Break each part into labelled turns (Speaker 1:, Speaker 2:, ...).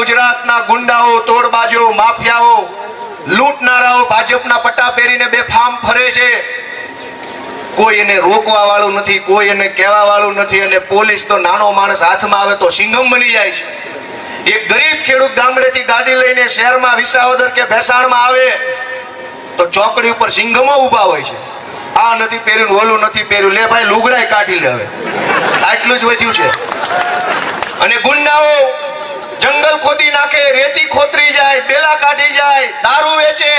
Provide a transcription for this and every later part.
Speaker 1: ગુજરાતના ગુંડાઓ, તોડબાજો, માફિયાઓ, લૂંટનારાઓ ભાજપના પટ્ટા પહેરીને બેફામ ફરે છે. કોઈ એને રોકવા વાળું નથી, કોઈ એને કહેવા વાળું નથી. અને પોલીસ તો નાનો માણસ હાથમાં આવે તો સિંઘમ બની જાય છે. એક ગરીબ ખેડૂત ગામડેથી ગાડી લઈને શહેરમાં વિસાવદર કે ભેસાણમાં આવે તો ચોકડી ઉપર સિંઘમો ઊભા હોય છે. આ નથી પહેર્યું, ઓલું નથી પહેર્યું, લે ભાઈ લુગડાય કાઢી લે. હવે આટલું જ વધ્યું છે. અને ગુંડાઓ જંગલ ખોદી નાખે, રેતી ખોતરી જાય, બેલા કાઢી જાય, દારૂ વેચે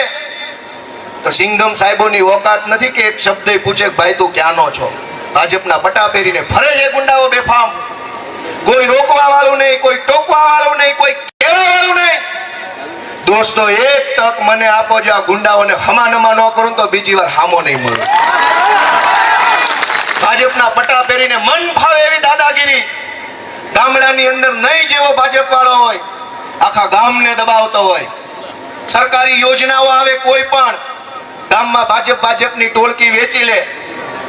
Speaker 1: તો સિંઘમ સાહેબોની ઓકાત નથી કે એક શબ્દ પૂછે ભાઈ તું ક્યાંનો છો. ભાજપના પટ્ટા પહેરીને ફરે છે ગુંડાઓ બેફામ. કોઈ રોકવા વાળું નહીં, કોઈ ટોકવા વાળું નહીં, કોઈ કહેવા વાળું નહીં. દોસ્તો એક તક મને આપો, જો આ ગુંડાઓને હમાનમા ન કરું તો બીજી વાર હામો નહીં મળે. ભાજપના પટ્ટા પહેરીને મન ફાવે એવી દાદાગીરી ગામડાની અંદર નહીં જેવો ભાજપ વાળો હોય, આખા ગામને દબાવતો હોય. સરકારી યોજનાઓ આવે કોઈ પણ ગામમાં ભાજપની ટોળકી વેચી લે.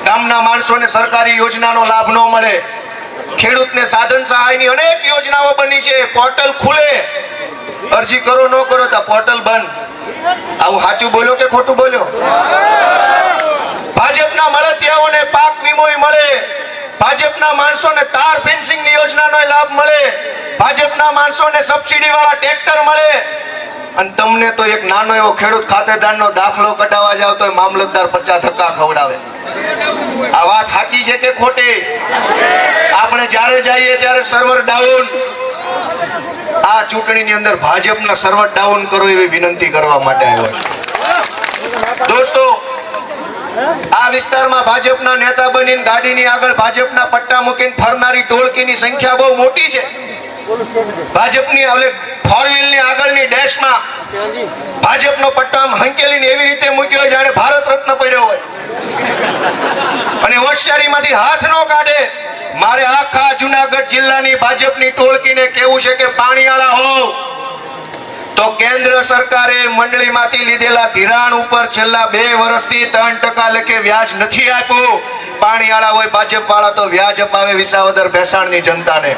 Speaker 1: ગામના માણસોને સરકારી યોજનાનો લાભ ન મળે. ખેડૂતને સાધન સહાયની અનેક યોજનાઓ બની છે, પોર્ટલ ખુલે, અરજી કરો ન કરો તો પોર્ટલ બંધ. આવું સાચું બોલ્યો કે ખોટું બોલ્યો? ભાજપના મળતિયાઓને પાક વીમો મળે, ભાજપના માણસોને તાર ફેન્સિંગની યોજનાનો લાભ મળે, ભાજપના માણસોને સબસિડી વાળા ટ્રેક્ટર મળે. અને તમને તો એક નાનો એવો ખેડૂત ખાતેદારનો દાખલો કઢાવવા જાવ તો મામલતદાર 50 ધક્કા ખવડાવે. આ વાત સાચી છે કે ખોટી? આપણે જ્યારે જઈએ ત્યારે સર્વર ડાઉન. આ ચૂંટણીની અંદર ભાજપના સર્વર ડાઉન કરો એવી વિનંતી કરવા માટે આવ્યો છે. દોસ્તો આ વિસ્તારમાં ભાજપના નેતા બનીને ગાડીની આગળ ભાજપના પટ્ટા મૂકીને ફરનારી ટોળકીની સંખ્યા બહુ મોટી છે. ભાજપની ફોર વ્હીલની આગળની ડેશમાં ભાજપનો પટ્ટો આમ હંકેલીને એવી રીતે મૂક્યો જાણે ભારત રત્ન પડ્યો હોય. અને હોશિયારીમાંથી હાથ ન કાઢે. મારે આખા જુનાગઢ જિલ્લાની ભાજપની ટોળકીને કેવું છે કે પાણીવાળા હોવ તો કેન્દ્ર સરકારે મંડળીમાંથી લીધેલા ધિરાણ ઉપર છેલ્લા 2 વર્ષથી 3% લેખે વ્યાજ નથી આપ્યું. પાણીવાળા હોય ભાજપ વાળા તો વ્યાજ અપાવે વિસાવદર ભેસાણની જનતાને.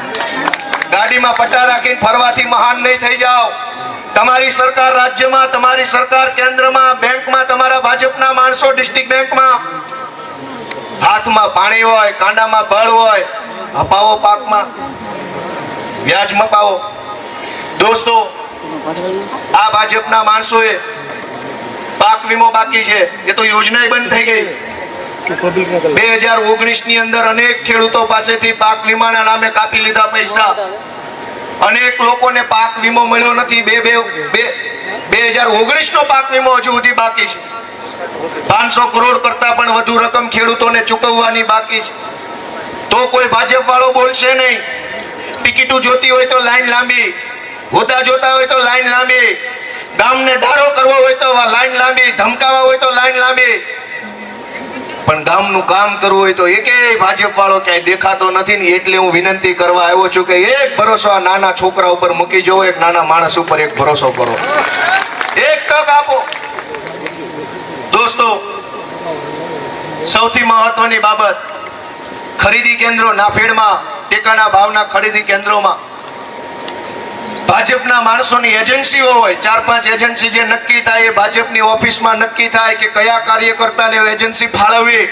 Speaker 1: ગાડીમાં પટ્ટા રાખીને ફરવાથી મહાન નહીં થઈ જાઓ. તમારી સરકાર રાજ્યમાં, તમારી સરકાર કેન્દ્રમાં, બેંકમાં તમારા ભાજપના માણસો, ડિસ્ટ્રિક્ટ બેંકમાં હાથમાં પાણી હોય, કાંડામાં બળ હોય, અપાવો પાકમાં, વ્યાજ મપાવો. દોસ્તો આ ભાજપના માણસોએ પાક વીમો બાકી છે, એ તો યોજના બંધ થઈ ગઈ. 2019 ની અંદર અનેક ખેડૂતો પાસેથી પાક વીમાના નામે કાપી લીધા પૈસા. અનેક લોકોને પાક વીમો મળ્યો નથી. 2019 નો પાક વીમો હજુ સુધી બાકી છે. 500 કરોડ કરતા પણ વધુ રકમ ખેડૂતોને ચૂકવવાની બાકી છે. તો કોઈ ભાજપ વાળો બોલશે નહીં. ટિકિટો જોતી હોય તો લાઈન લાંબી, હોદ્દા જોતા હોય તો લાઈન લાંબી, ગામને ડારો કરવો હોય તો લાઈન લાંબી, ધમકાવા હોય તો લાઈન લાંબી. પણ ગામનું કામ કરવું હોય તો એકેય ભાજપ વાળો ક્યાંય દેખાતો નથી ને. એટલે હું વિનંતી કરવા આવ્યો છું કે એક ભરોસો આ નાના છોકરા ઉપર મૂકી જવો, એક નાના માણસ ઉપર એક ભરોસો કરો, એક તક આપો. દોસ્તો સૌથી મહત્વની બાબત, ખરીદી કેન્દ્રો, નાફેડમાં ટેકાના ભાવના ખરીદી કેન્દ્રોમાં ભાજપના માણસોની એજન્સીઓ હોય. 4-5 એજન્સી જે નક્કી થાય એ ભાજપની ઓફિસમાં નક્કી થાય કે કયા કાર્યકર્તાને એજન્સી ફાળવવી.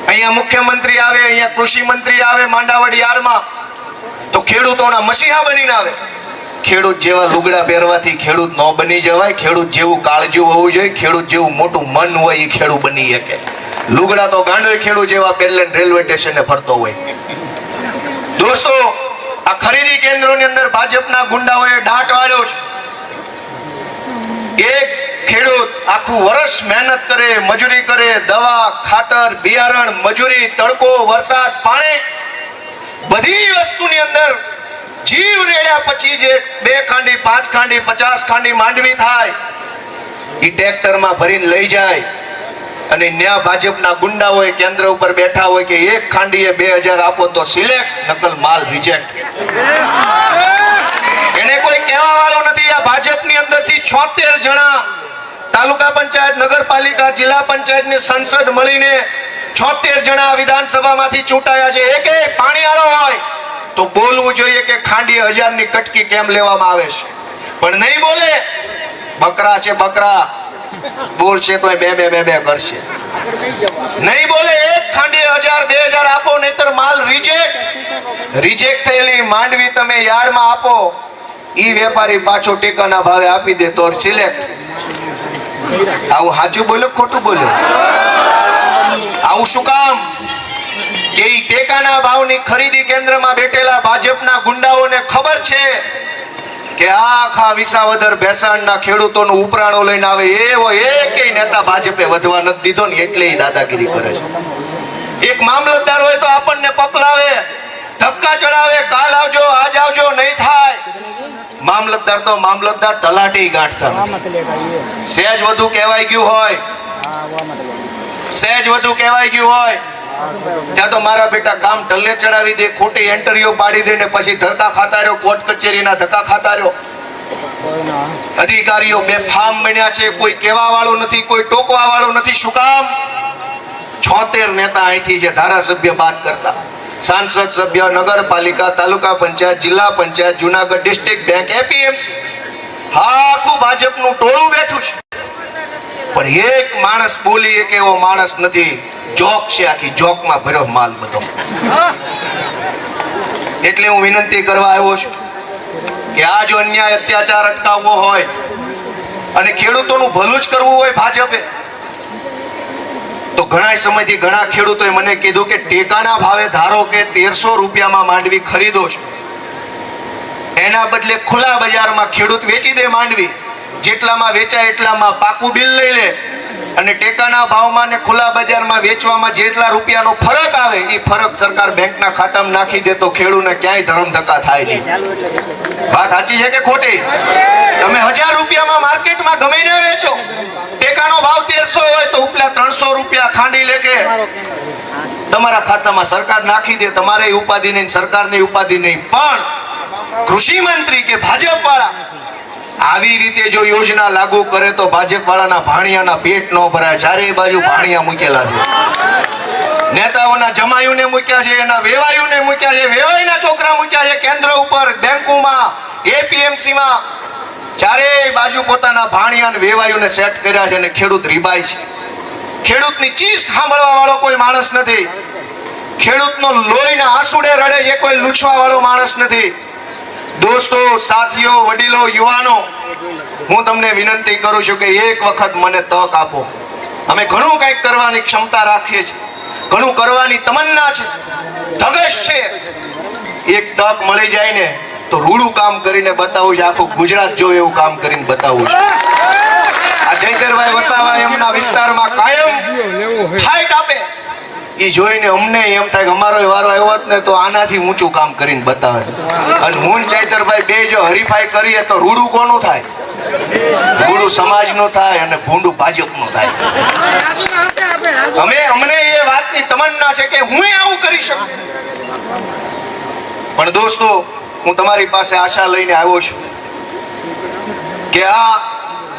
Speaker 1: અહીંયા મુખ્યમંત્રી આવે, અહીંયા કૃષિ મંત્રી આવે માંડાવડી યાર્ડમાં તો ખેડૂતોના મસીહા બનીને આવે. ખેડૂત જેવા લુગડા પહેરવાથી ખેડૂત ન બની જવાય. ખેડૂત જેવું કાળજું હોવું જોઈએ, ખેડૂત જેવું મોટું મન હોય એ ખેડૂત બની શકે. લુગડા તો ગાંડોય ખેડૂત જેવા પહેરલે રેલવે સ્ટેશને ફરતો હોય. દોસ્તો આ ખરીદી કેન્દ્રોની અંદર ભાજપના ગુંડાઓએ દાટ વાળ્યો છે. એક ખેડૂત આખું વર્ષ મહેનત કરે, મજૂરી કરે, દવા, ખાતર, બિયારણ, મજૂરી, તડકો, વરસાદ, પાણી, બધી વસ્તુની અંદર જીવ રેડ્યા પછી જે 2 ખાંડી, 5 ખાંડી, 50 ખાંડી માંડવી થાય એ ટ્રેક્ટરમાં ભરીને લઈ જાય. અને ન્યા ભાજપના ગુંડાઓએ કેન્દ્ર ઉપર બેઠા હોય કે 1 ખાંડીએ 2000 આપો તો સિલેક્ટ, નકલ માલ રિજેક્ટ. એને કોઈ કહેવા વાળો નથી. આ ભાજપની અંદરથી 76 જણા તાલુકા પંચાયત, નગરપાલિકા, જિલ્લા પંચાયતની સંસદ મળીને 76 જણા વિધાનસભામાંથી ચૂંટાયા છે. એક પાણીવાળો હોય, તો બોલવું જોઈએ કે ખાંડી 1000ની કટકી કેમ લેવામાં આવે છે, પણ નહીં બોલે. બકરા છે બકરા, બોલશે તો બે બે બે બે કરશે. નહીં બોલે, એક ખાંડી 1000 2000 આપો, નહીતર માલ રિજેક્ટ થયેલી માંડવી તમે યાર્ડમાં આપો, ઈ વેપારી પાછો ટેકાના ભાવે આપી દે તો સિલેક્ટ. આવું સાચું બોલ્યો ખોટું બોલ્યો? આવું શું કામ? કે ઈ ટેકાના ભાવની ખરીદી કેન્દ્રમાં બેઠેલા ભાજપના ગુંડાઓને ખબર છે કે આખા વિસાવદર ભેસાણના ખેડૂતોનું ઉપરાણો લઈને આવે એવો એકેય નેતા ભાજપે વધવા નથી દીધો ને, એટલે ઈ દાદાગીરી કરે છે. એક મામલતદાર હોય તો આપણને પકડાવે, ધક્કા ચડાવે, કાલ આવજો આજ આવજો, નહીં થાય. મામલતદાર તો મામલતદાર તલાટી ગાંઠતા નથી. સહેજ વધુ કહેવાય ગયું હોય, સહેજ વધુ કહેવાય ગયું હોય ત્યાં તો મારા બેટા કામ ટલ્લે ચડાવી દે, ખોટી એન્ટરીઓ પાડી દે ને પછી ધક્કા ખાતા રહ્યો, કોર્ટ કચેરીના ધક્કા ખાતા રહ્યો. અધિકારીઓ બેફામ બન્યા છે, કોઈ કહેવા વાળો નથી, કોઈ ટોકવા વાળો નથી. શું કામ? 76 નેતા અહીંથી છે, ધારાસભ્ય બાદ કરતા, સાંસદ સભ્ય, નગરપાલિકા, તાલુકા પંચાયત, જિલ્લા panchayat, Junagadh district bank, APMC, આખું ભાજપનું ટોળું બેઠું છે. પણ એક માણસ બોલી એક એવો માણસ નથી. જોક છે, આખી જોકમાં ભર્યો માલ બધો. એટલે હું વિનંતી કરવા આવ્યો છું કે આ જો અન્યાય અત્યાચાર અટકાવવો હોય અને ખેડૂતોનું ભલું જ કરવું હોય ભાજપે, તો ઘણા સમયથી ઘણા ખેડૂતોએ મને કીધું કે ટેકાના ભાવે ધારો કે 1300 રૂપિયામાં માંડવી ખરીદો છો, એના બદલે ખુલ્લા બજારમાં ખેડૂત વેચી દે માંડવી, જેટલામાં વેચાય એટલામાં પાકું બિલ લઈ લે, અને ટેકાના ભાવમાં ને ખુલ્લા બજારમાં વેચવામાં જેટલા રૂપિયાનો ફરક આવે એ ફરક સરકાર બેંકના ખાતામાં નાખી દે તો ખેડૂતને ક્યાંય ધરમ ધક્કા થાય નહીં. વાત સાચી છે કે ખોટી? તમે 1000 રૂપિયામાં માર્કેટમાં ગમે ને વેચો, ટેકાનો ભાવ 1300 હોય તો ઉપલા 300 રૂપિયા ખાંડી લેકે તમારા ખાતામાં સરકાર નાખી દે. તમારે ઉપાધિ નહીં, સરકારની ઉપાધિ નહીં. પણ કૃષિ મંત્રી કે ભાજપ વાળા આવી રીતે જો યોજના લાગુ કરે તો ભાજપ વાળાના ભાણિયાના પેટ ન ભરાય. ચારે બાજુ ભાણિયા મૂકેલા છે, નેતાઓના જમાયુને મૂક્યા છે, એના વેવાયુને મૂક્યા છે, વેવાઈના છોકરા મૂક્યા છે કેન્દ્ર ઉપર, બેંકોમાં, એપીએમસીમાં, ચારે બાજુ પોતાના ભાણિયા વેવાયુને સેટ કર્યા છે અને ખેડૂત રીબાય છે. ખેડૂતની ચીસ સાંભળવા વાળો કોઈ માણસ નથી. ખેડૂતનો લોહીના આંસુડે રડે એ કોઈ લૂછવા વાળો માણસ નથી. દોસ્તો, સાથીઓ, વડીલો, યુવાનો, હું તમને વિનંતી કરું છું કે એક વખત મને તક આપો. અમે ઘણું કંઈક કરવાની ક્ષમતા રાખીએ છીએ, ઘણું કરવાની તમન્ના છે, ધગશ છે. એક તક મળી જાય ને તો રૂડું કામ કરીને બતાવું છે, આખું ગુજરાત જો એવું કામ કરીને બતાવું છે. આ જયકરભાઈ વસાવા એમના વિસ્તારમાં કાયમ ફાઇટ આપે, એ જોઈને અમને એમ થાય કે અમારો વારો આવ્યો ને તો આનાથી ઊંચું કામ કરીને બતાવે. અને હું ચૈતરભાઈ બે જો હરીફાઈ કરીએ તો રૂડું કોનું થાય? રૂડું સમાજનું થાય અને ભૂંડું ભાજપનું થાય. અમને એ વાતની તમન્ના છે કે હું આવું કરી શકું. પણ દોસ્તો, હું તમારી પાસે આશા લઈને આવ્યો છું કે આ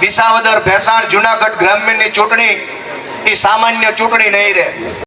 Speaker 1: વિસાવદર ભેસાણ જુનાગઢ ગ્રામ્યની ચૂંટણી એ સામાન્ય ચૂંટણી નહીં રહે.